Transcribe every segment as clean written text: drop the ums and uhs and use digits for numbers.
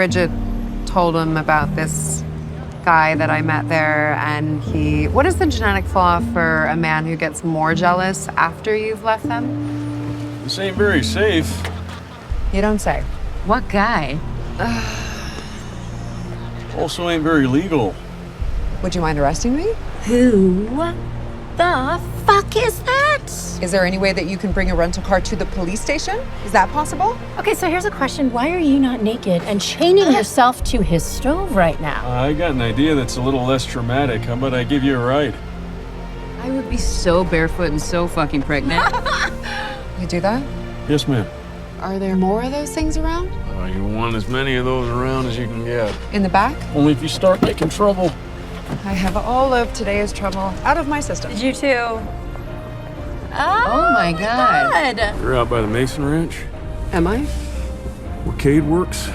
Bridget told him about this guy that I met there, and what is the genetic flaw for a man who gets more jealous after you've left them? This ain't very safe. You don't say. What guy? Also ain't very legal. Would you mind arresting me? Who the fuck is that? Is there any way that you can bring a rental car to the police station? Is that possible? Okay, so here's a question. Why are you not naked and chaining yourself to his stove right now? I got an idea that's a little less traumatic. How about I give you a ride? I would be so barefoot and so fucking pregnant. You do that? Yes, ma'am. Are there more of those things around? You want as many of those around as you can get. In the back? Only if you start making trouble. I have all of today's trouble out of my system. Did you too? Oh my God. You're out by the Mason Ranch, Am I? where Cade works.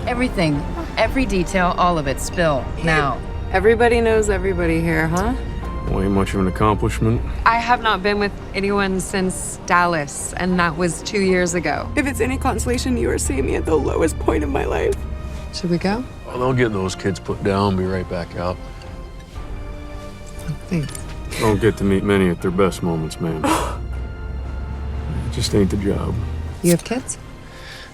Everything, every detail, all of it, spill, now. Everybody knows everybody here, huh? Well, ain't much of an accomplishment. I have not been with anyone since Dallas, and that was 2 years ago. If it's any consolation, you are seeing me at the lowest point of my life. Should we go? Well, they'll get those kids put down, be right back out. Thanks. Don't get to meet many at their best moments, ma'am. It just ain't the job. You have kids?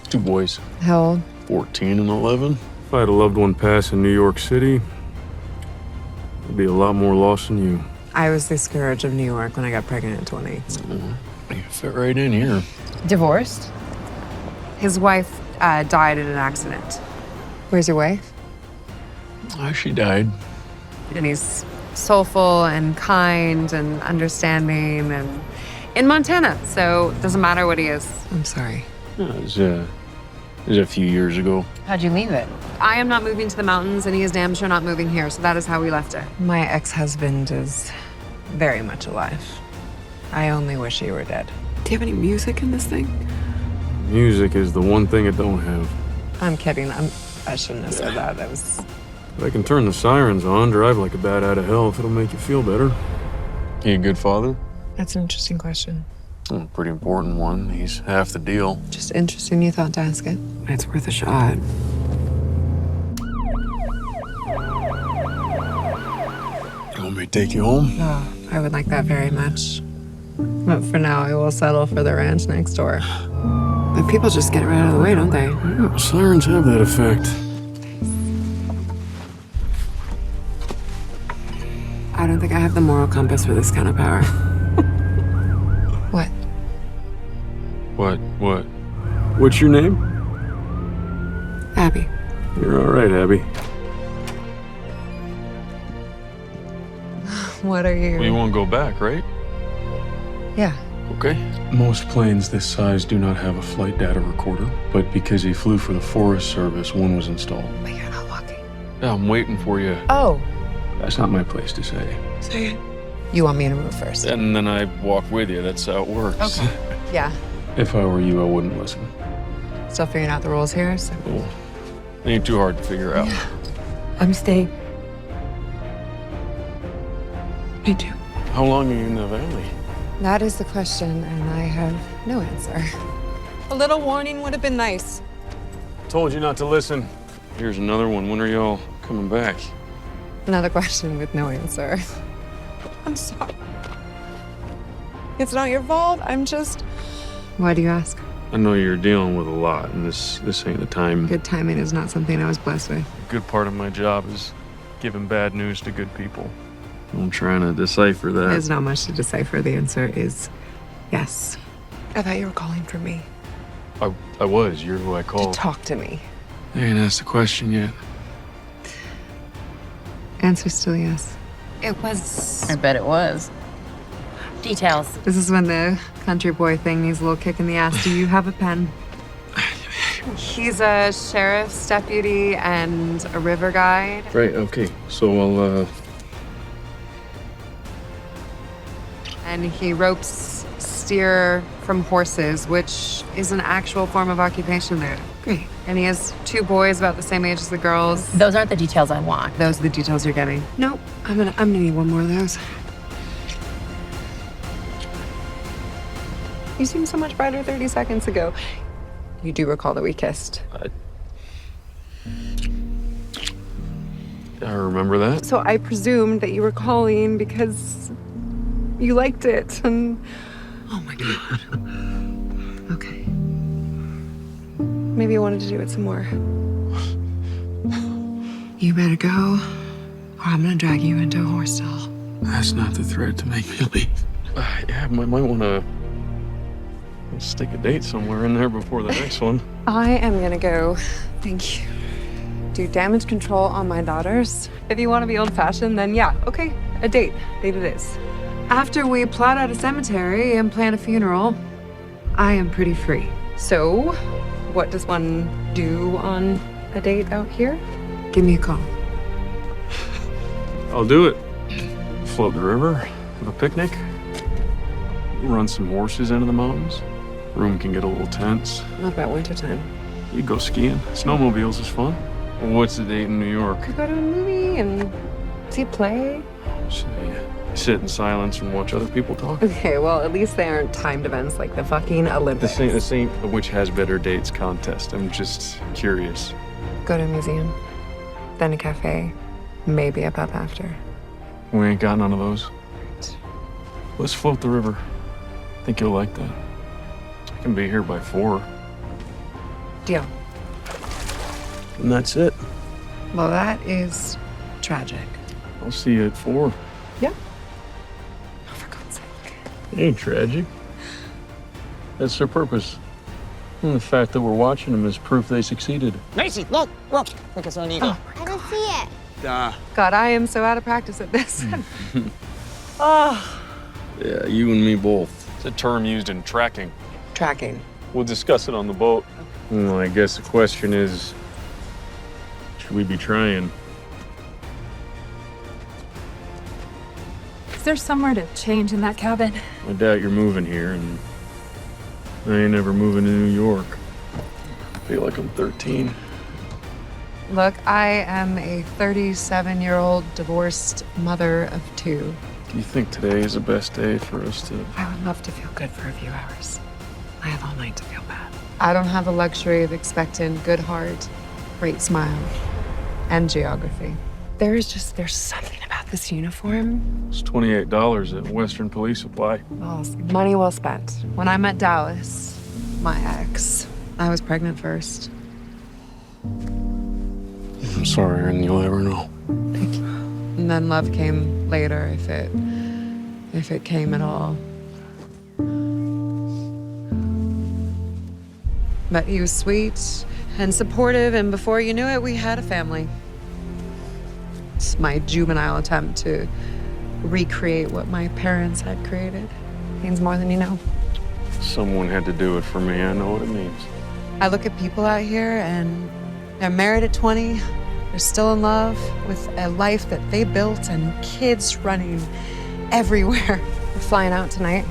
2 boys, How old? 14 and 11. If I had a loved one pass in New York City, I'd be a lot more lost than you. I was the scourge of New York when I got pregnant at 20. You fit right in here. Divorced? His wife died in an accident. Where's your wife? She died. And he's soulful and kind and understanding and in Montana, so it doesn't matter what he is. I'm sorry. It was a few years ago. How'd you leave it? I am not moving to the mountains, and he is damn sure not moving here, so that is how we left it. My ex-husband is very much alive. I only wish he were dead. Do you have any music in this thing? Music is the one thing it don't have. I'm kidding. I shouldn't have said that. That was... If I can turn the sirens on, drive like a bat out of hell if it'll make you feel better. He a good father? That's an interesting question. A pretty important one. He's half the deal. Just interesting you thought to ask it. It's worth a shot. You want me to take you home? Oh, I would like that very much. But for now, I will settle for the ranch next door. But people just get right out of the way, don't they? Yeah, sirens have that effect. I don't think I have the moral compass for this kind of power. What? What? What's your name? Abby. You're all right, Abby. What are you? Well, you won't go back, right? Yeah. Okay. Most planes this size do not have a flight data recorder, but because he flew for the Forest Service, one was installed. But you're not walking. Yeah, I'm waiting for you. Oh. That's not my place to say. Say it. You want me to move first? And then I walk with you. That's how it works. Okay. Yeah. If I were you, I wouldn't listen. Still figuring out the rules here, so... Well, it ain't too hard to figure out. I'm staying. Me too. How long are you in the valley? That is the question, and I have no answer. A little warning would have been nice. Told you not to listen. Here's another one. When are y'all coming back? Another question with no answer. I'm sorry. It's not your fault. I'm just... Why do you ask? I know you're dealing with a lot, and this ain't the time. Good timing is not something I was blessed with. A good part of my job is giving bad news to good people. I'm trying to decipher that. There's not much to decipher. The answer is yes. I thought you were calling for me. I was. You're who I To called. talk to me. I ain't asked the question yet. Answer's still yes. It was... I bet it was. Details. This is when the country boy thing needs a little kick in the ass. Do you have a pen? He's a sheriff's deputy and a river guide. Right, okay. So I'll, And he ropes steer from horses, which is an actual form of occupation there. Great. And he has 2 boys about the same age as the girls. Those aren't the details I want. Those are the details you're getting. Nope. I'm gonna need one more of those. You seemed so much brighter 30 seconds ago. You do recall that we kissed. remember that. So I presumed that you were calling because you liked it and... Oh my God. Okay. Maybe you wanted to do it some more. You better go, or I'm gonna drag you into a horse stall. That's not the threat to make me leave. Yeah, I might want to stick a date somewhere in there before the next one. I am gonna go, thank you, do damage control on my daughters. If you want to be old-fashioned, then yeah, okay, a date. Date it is. After we plot out a cemetery and plan a funeral, I am pretty free. So, what does one do on a date out here? Give me a call. I'll do it. Float the river, have a picnic, run some horses into the mountains. Room can get a little tense. Not about wintertime. You go skiing. Snowmobiles is fun. What's the date in New York? We go to a movie and see a play. Sit in silence and watch other people talk. Okay, well, at least they aren't timed events like the fucking Olympics. This ain't a which has better dates contest. I'm just curious. Go to a museum, then a cafe, maybe a pub after. We ain't got none of those. Let's float the river. Think you'll like that. I can be here by 4. Deal. And that's it. Well, that is tragic. I'll see you at 4. Yeah. Oh, for God's sake. It ain't tragic. That's their purpose. And the fact that we're watching them is proof they succeeded. Macy, look! Look at an eagle. I don't see it. God, I am so out of practice at this. Oh. Yeah, you and me both. It's a term used in tracking. Tracking. We'll discuss it on the boat. Well, I guess the question is, should we be trying? Is there somewhere to change in that cabin? I doubt you're moving here, and I ain't ever moving to New York. I feel like I'm 13. Look, I am a 37-year-old divorced mother of 2. Do you think today is the best day for us to... I would love to feel good for a few hours. I have all night to feel bad. I don't have the luxury of expecting good heart, great smile, and geography. There's something about this uniform. It's $28 at Western Police Supply. Well, money well spent. When I met Dallas, my ex, I was pregnant first. I'm sorry, and you'll ever know. Thank you. And then love came later, if it came at all. But he was sweet and supportive, and before you knew it, we had a family. It's my juvenile attempt to recreate what my parents had created. Means more than you know. Someone had to do it for me. I know what it means. I look at people out here and they're married at 20. They're still in love with a life that they built and kids running everywhere. We're flying out tonight.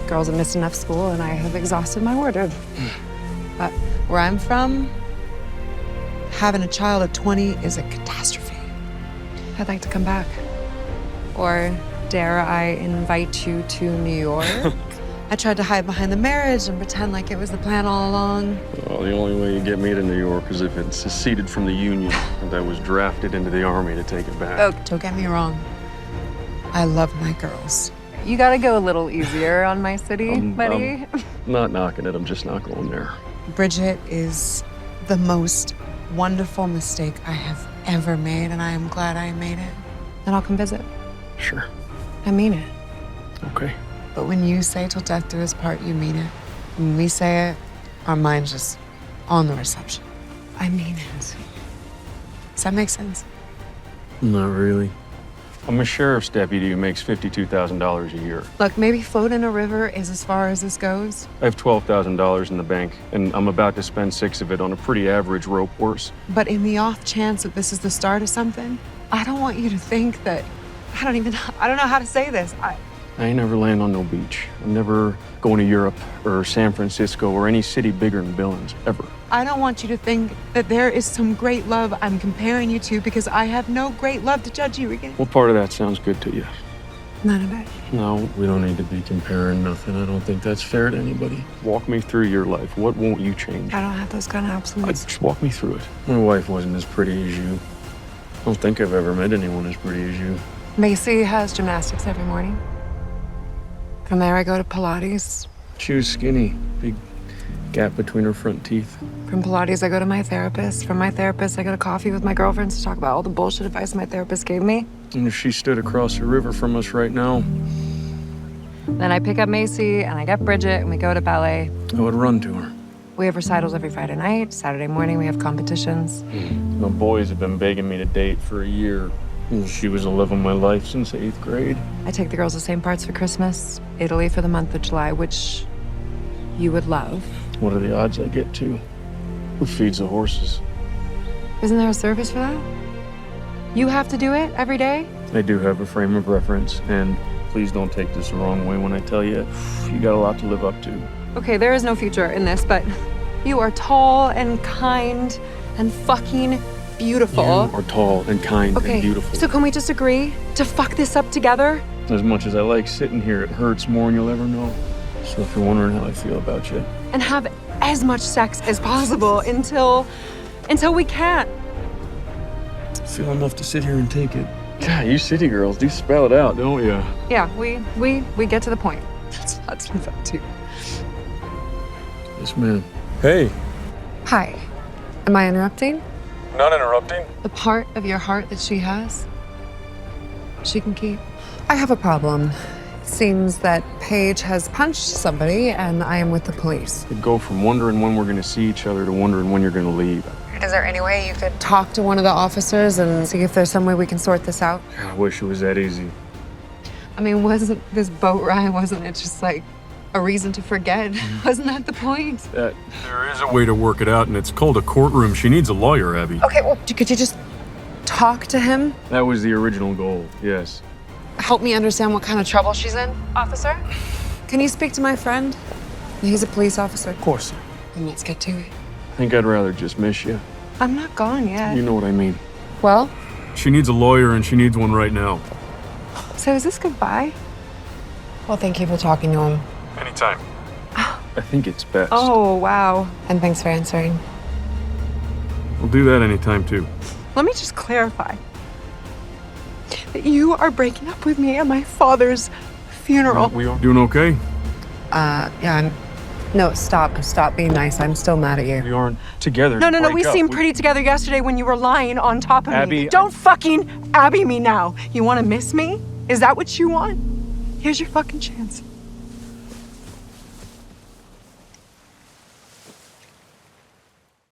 Girls have missed enough school and I have exhausted my wardrobe. But where I'm from, having a child at 20 is a catastrophe. I'd like to come back. Or dare I invite you to New York? I tried to hide behind the marriage and pretend like it was the plan all along. Well, the only way you get me to New York is if it seceded from the Union and I was drafted into the Army to take it back. Oh, don't get me wrong. I love my girls. You gotta go a little easier on my city, buddy. I'm not knocking it, I'm just not going there. Bridget is the most wonderful mistake I have ever made, and I am glad I made it. And I'll come visit. Sure. I mean it. Okay. But when you say till death do us part, you mean it. When we say it, our mind's just on the reception. I mean it. Does that make sense? Not really. I'm a sheriff's deputy who makes $52,000 a year. Look, maybe floating a river is as far as this goes. I have $12,000 in the bank, and I'm about to spend 6 of it on a pretty average rope horse. But in the off chance that this is the start of something, I don't want you to think that, I don't know how to say this. I ain't never land on no beach. I'm never going to Europe or San Francisco or any city bigger than Billings, ever. I don't want you to think that there is some great love I'm comparing you to, because I have no great love to judge you against. What part of that sounds good to you? None of it. No, we don't need to be comparing nothing. I don't think that's fair to anybody. Walk me through your life. What won't you change? I don't have those kind of absolutes. Just walk me through it. My wife wasn't as pretty as you. I don't think I've ever met anyone as pretty as you. Macy has gymnastics every morning. From there, I go to Pilates. She was skinny, big gap between her front teeth. From Pilates, I go to my therapist. From my therapist, I go to coffee with my girlfriends to talk about all the bullshit advice my therapist gave me. And if she stood across the river from us right now, Then I pick up Macy and I get Bridget and we go to ballet. I would run to her. We have recitals every Friday night. Saturday morning, we have competitions. My boys have been begging me to date for a year. She was the love of my life since 8th grade. I take the girls to St. Parts for Christmas, Italy for the month of July, which you would love. What are the odds I get to? Who feeds the horses? Isn't there a service for that? You have to do it every day? I do have a frame of reference, and please don't take this the wrong way when I tell you, you got a lot to live up to. Okay, there is no future in this, but you are tall and kind and fucking beautiful. You are tall and kind Okay, and beautiful. so can we just agree to fuck this up together? As much as I like sitting here, it hurts more than you'll ever know. So if you're wondering how I feel about you, And have as much sex as possible until we can't. I feel enough to sit here and take it. God, you city girls do spell it out, don't you? Yeah, we get to the point. That's a lot to live up to. Yes, ma'am. Hey. Hi. Am I interrupting? Not interrupting. The part of your heart that she has, she can keep. I have a problem. Seems that Paige has punched somebody and I am with the police. You'd go from wondering when we're gonna see each other to wondering when you're gonna leave. Is there any way you could talk to one of the officers and see if there's some way we can sort this out? God, I wish it was that easy. I mean, wasn't this boat ride, wasn't it just like a reason to forget? Wasn't that the point? There is a way to work it out, and it's called a courtroom. She needs a lawyer, Abby. Okay, well, could you just talk to him? That was the original goal, yes. Help me understand what kind of trouble she's in, officer? Can you speak to my friend? He's a police officer. Of course. Then let's get to it. I think I'd rather just miss you. I'm not gone yet. You know what I mean. Well, She needs a lawyer, and she needs one right now. so is this goodbye? Well, thank you for talking to him. Anytime. I think it's best. Oh, wow. And thanks for answering. We'll do that anytime, too. Let me just clarify that you are breaking up with me at my father's funeral. We are doing okay. Yeah, no, stop being nice. I'm still mad at you. We aren't together. No, to we break up. seemed pretty together yesterday when you were lying on top of me. Abby, Don't fucking Abby me now. You want to miss me? Is that what you want? Here's your fucking chance.